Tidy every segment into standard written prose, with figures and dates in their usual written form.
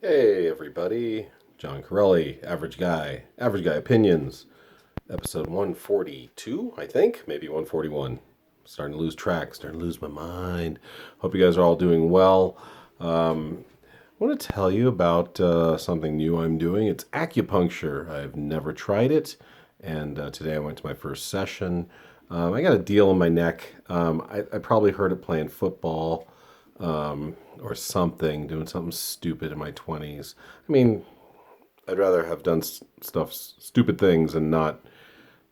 Hey everybody, John Corelli, Average Guy Opinions, episode 142, I think, maybe 141. Starting to lose track, starting to lose my mind. Hope you guys are all doing well. I want to tell you about something new I'm doing. It's acupuncture. I've never tried it, and today I went to my first session. I got a deal in my neck. I probably heard it playing football or something, doing something stupid in my 20s. I mean, I'd rather have done stupid things and not,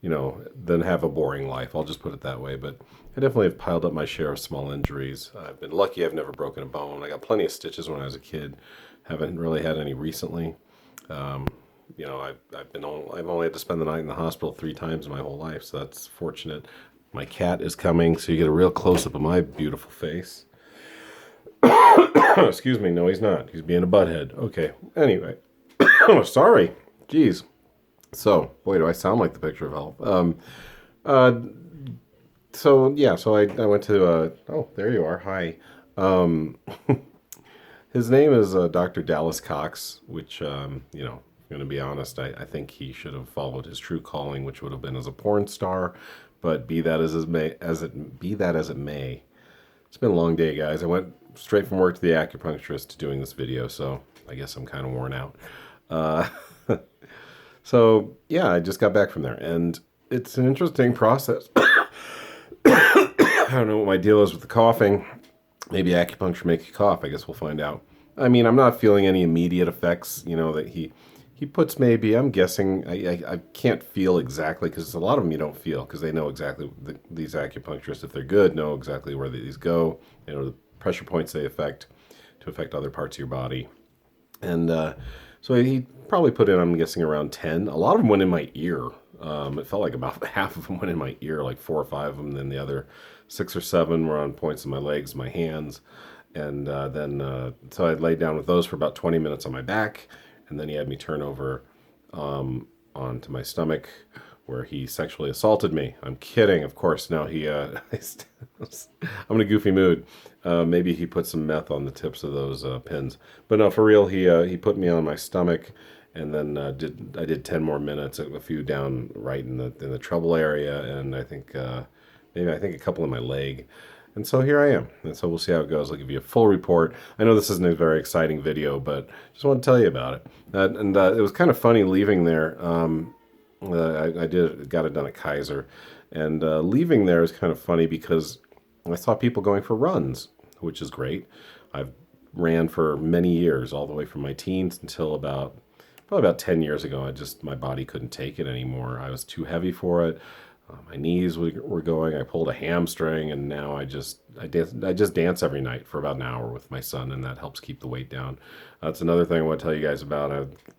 than have a boring life. I'll just put it that way. But I definitely have piled up my share of small injuries. I've been lucky I've never broken a bone. I got plenty of stitches when I was a kid. Haven't really had any recently. I've only had to spend the night in the hospital 3 times in my whole life, so that's fortunate. My cat is coming, so you get a real close up of my beautiful face. Excuse me. No, he's not. He's being a butthead. Okay. Anyway. Oh, sorry. Jeez. So, boy, do I sound like the picture of health. Uh, so I went to, oh, there you are. Hi. Um, his name is Dr. Dallas Cox, which, going to be honest, I think he should have followed his true calling, which would have been as a porn star. But be that as it may, it's been a long day, guys. I went straight from work to the acupuncturist to doing this video, so I guess I'm kind of worn out. Uh, so, yeah, I just got back from there, and it's an interesting process. I don't know what my deal is with the coughing. Maybe acupuncture makes you cough. I guess we'll find out. I mean, I'm not feeling any immediate effects, that he puts maybe, I'm guessing, I can't feel exactly, because a lot of them you don't feel, because they know exactly, these acupuncturists, if they're good, know exactly where these go. They know the pressure points they affect to affect other parts of your body. And so he probably put in, I'm guessing, around 10. A lot of them went in my ear. It felt like about half of them went in my ear, like 4 or 5 of them. Then the other 6 or 7 were on points in my legs, my hands. And so I laid down with those for about 20 minutes on my back. And then he had me turn over onto my stomach, where he sexually assaulted me. I'm kidding, of course. No, I'm in a goofy mood. Maybe he put some meth on the tips of those pins. But no, for real, he put me on my stomach, and then I did 10 more minutes, a few down right in the trouble area, and I think a couple in my leg. And so here I am. And so we'll see how it goes. I'll give you a full report. I know this isn't a very exciting video, but just want to tell you about it. It was kind of funny leaving there. I got it done at Kaiser. And leaving there is kind of funny because I saw people going for runs, which is great. I've ran for many years, all the way from my teens until probably about 10 years ago. My body couldn't take it anymore. I was too heavy for it. My knees were going. I pulled a hamstring, and now I just dance every night for about an hour with my son, and that helps keep the weight down. That's another thing I want to tell you guys about.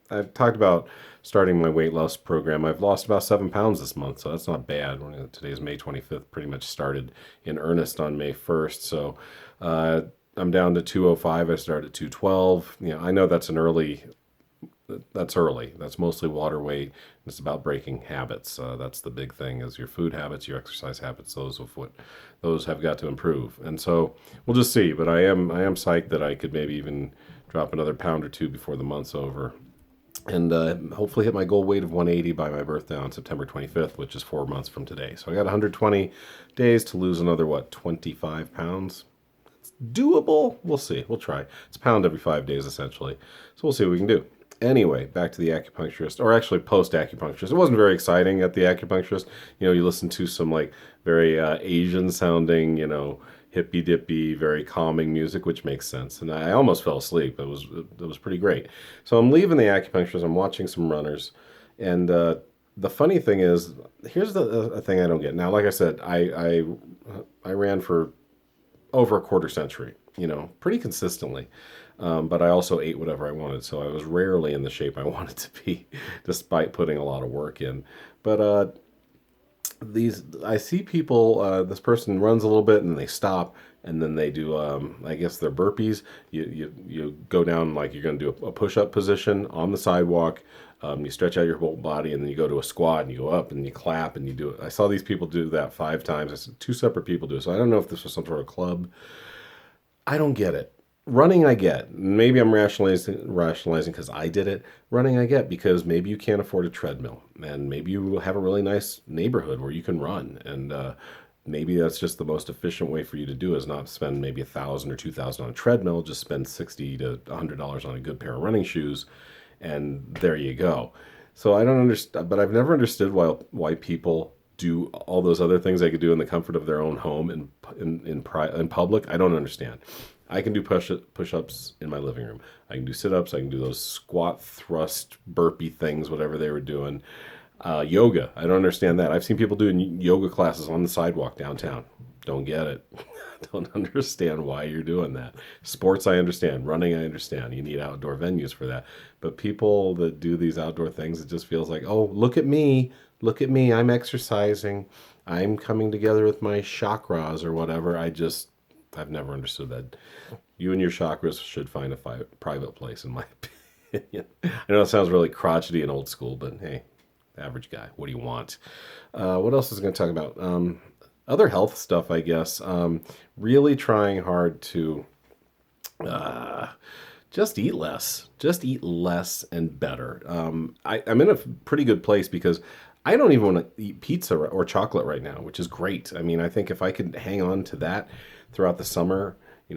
I've talked about starting my weight loss program. I've lost about 7 pounds this month, so that's not bad. Today's May 25th. Pretty much started in earnest on May 1st. So I'm down to 205. I started at 212. I know that's early. That's mostly water weight. It's about breaking habits. That's the big thing: is your food habits, your exercise habits. Those have got to improve. And so we'll just see. But I am psyched that I could maybe even drop another pound or 2 before the month's over, and hopefully hit my goal weight of 180 by my birthday on September 25th, which is 4 months from today. So I got 120 days to lose another 25 pounds. It's doable. We'll see. We'll try. It's a pound every 5 days essentially. So we'll see what we can do. Anyway, back to the acupuncturist, or actually post-acupuncturist. It wasn't very exciting at the acupuncturist. You listen to some very Asian-sounding, hippy-dippy, very calming music, which makes sense. And I almost fell asleep. It was pretty great. So I'm leaving the acupuncturist. I'm watching some runners, and the funny thing is, here's the thing I don't get. Now, like I said, I ran for over a quarter century, pretty consistently. But I also ate whatever I wanted, so I was rarely in the shape I wanted to be, despite putting a lot of work in. But I see people. This person runs a little bit and they stop, and then they do. I guess they're burpees. You go down like you're going to do a push-up position on the sidewalk. You stretch out your whole body, and then you go to a squat, and you go up, and you clap, and you do it. I saw these people do that 5 times. I said 2 separate people do it. So I don't know if this was some sort of club. I don't get it. Running, I get. Maybe I'm rationalizing because I did it. Running, I get because maybe you can't afford a treadmill, and maybe you have a really nice neighborhood where you can run, and maybe that's just the most efficient way for you to do is not spend maybe 1,000 or 2,000 on a treadmill. Just spend $60 to $100 on a good pair of running shoes, and there you go. So I don't understand, but I've never understood why people do all those other things they could do in the comfort of their own home in public. I don't understand. I can do push-ups in my living room. I can do sit-ups. I can do those squat, thrust, burpee things, whatever they were doing. Yoga. I don't understand that. I've seen people doing yoga classes on the sidewalk downtown. Don't get it. Don't understand why you're doing that. Sports, I understand. Running, I understand. You need outdoor venues for that. But people that do these outdoor things, it just feels like, oh, look at me. Look at me. I'm exercising. I'm coming together with my chakras or whatever. I've never understood that. You and your chakras should find a private place, in my opinion. I know it sounds really crotchety and old school, but hey, average guy. What do you want? What else is going to talk about? Other health stuff, I guess. Really trying hard to uh, just eat less. Just eat less and better. I'm in a pretty good place because I don't even want to eat pizza or chocolate right now, which is great. I mean, I think if I could hang on to that throughout the summer,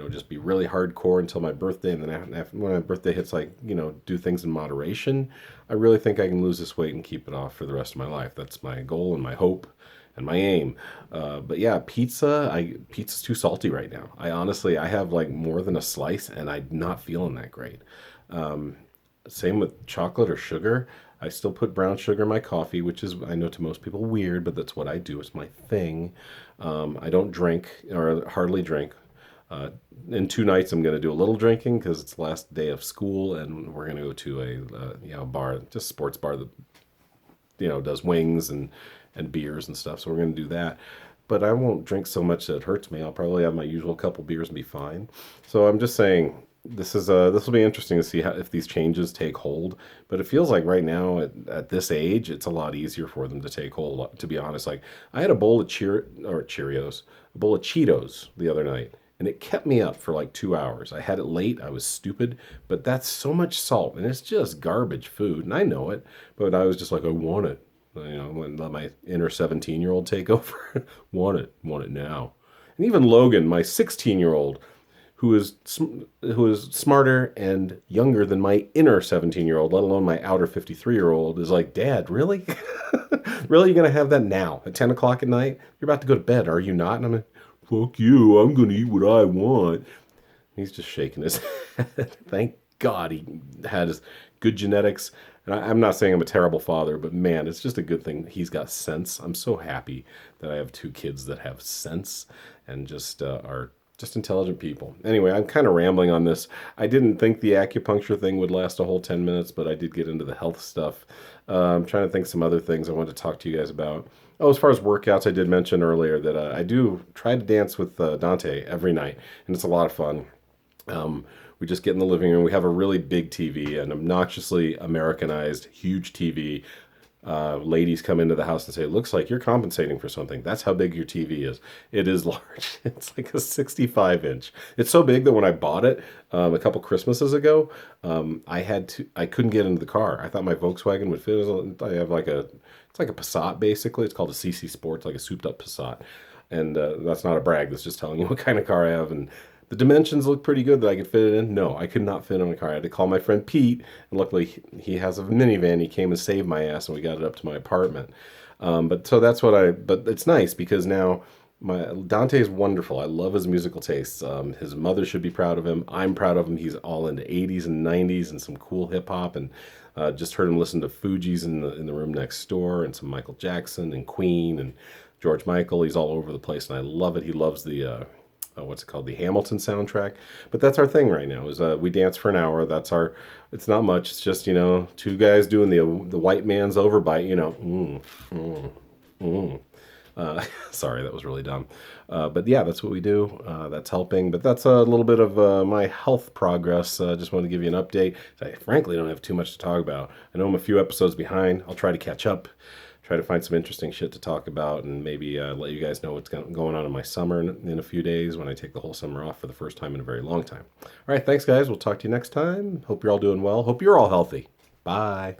just be really hardcore until my birthday, and then after, when my birthday hits, like, do things in moderation. I really think I can lose this weight and keep it off for the rest of my life. That's my goal and my hope and my aim. But yeah, pizza's too salty right now. I have like more than a slice, and I'm not feeling that great. Um, Same with chocolate or sugar. I still put brown sugar in my coffee, which is, I know, to most people weird, but that's what I do. It's my thing. I don't drink or hardly drink. Uh, in 2 nights, I'm going to do a little drinking because it's the last day of school, and we're going to go to a bar, just sports bar that does wings and beers and stuff. So we're going to do that. But I won't drink so much that it hurts me. I'll probably have my usual couple beers and be fine. So I'm just saying this will be interesting to see if these changes take hold. But it feels like right now at this age, it's a lot easier for them to take hold. To be honest, like I had a bowl of Cheerios, a bowl of Cheetos the other night, and it kept me up for like 2 hours. I had it late. I was stupid, but that's so much salt, and it's just garbage food, and I know it. But I was just like, I want it. When let my inner 17-year-old take over. Want it now. And even Logan, my 16-year-old, who is smarter and younger than my inner 17-year-old, let alone my outer 53-year-old, is like, Dad, really? Really, you're gonna have that now at 10 o'clock at night? You're about to go to bed, are you not? And I'm like, fuck you, I'm gonna eat what I want. He's just shaking his head. Thank God he had his good genetics. And I'm not saying I'm a terrible father, but man, it's just a good thing he's got sense. I'm so happy that I have two kids that have sense and just are just intelligent people. Anyway, I'm kind of rambling on this. I didn't think the acupuncture thing would last a whole 10 minutes, but I did get into the health stuff. I'm trying to think some other things I wanted to talk to you guys about. Oh, as far as workouts, I did mention earlier that I do try to dance with Dante every night, and it's a lot of fun. We just get in the living room. We have a really big TV, an obnoxiously Americanized, huge TV. Ladies come into the house and say, looks like you're compensating for something. That's how big your TV is. It is large. It's like a 65-inch. It's so big that when I bought it a couple Christmases ago, I couldn't get into the car. I thought my Volkswagen would fit. I have it's like a Passat basically. It's called a CC Sport, like a souped up Passat. And that's not a brag. That's just telling you what kind of car I have. And the dimensions look pretty good that I could fit it in. No, I could not fit in a car. I had to call my friend Pete, and luckily he has a minivan. He came and saved my ass, and we got it up to my apartment. But so that's but it's nice because now my Dante is wonderful. I love his musical tastes. His mother should be proud of him. I'm proud of him. He's all into 80s and 90s and some cool hip hop, and just heard him listen to Fugees in the room next door, and some Michael Jackson and Queen and George Michael. He's all over the place, and I love it. He loves the what's it called, the Hamilton soundtrack. But that's our thing right now is we dance for an hour. It's not much. It's just two guys doing the white man's overbite. Sorry, that was really dumb. But yeah, that's what we do. That's helping. But that's a little bit of my health progress. Just wanted to give you an update. I frankly don't have too much to talk about. I know I'm a few episodes behind. I'll try to catch up. try to find some interesting shit to talk about, and maybe let you guys know what's going on in my summer in a few days when I take the whole summer off for the first time in a very long time. All right, thanks, guys. We'll talk to you next time. Hope you're all doing well. Hope you're all healthy. Bye.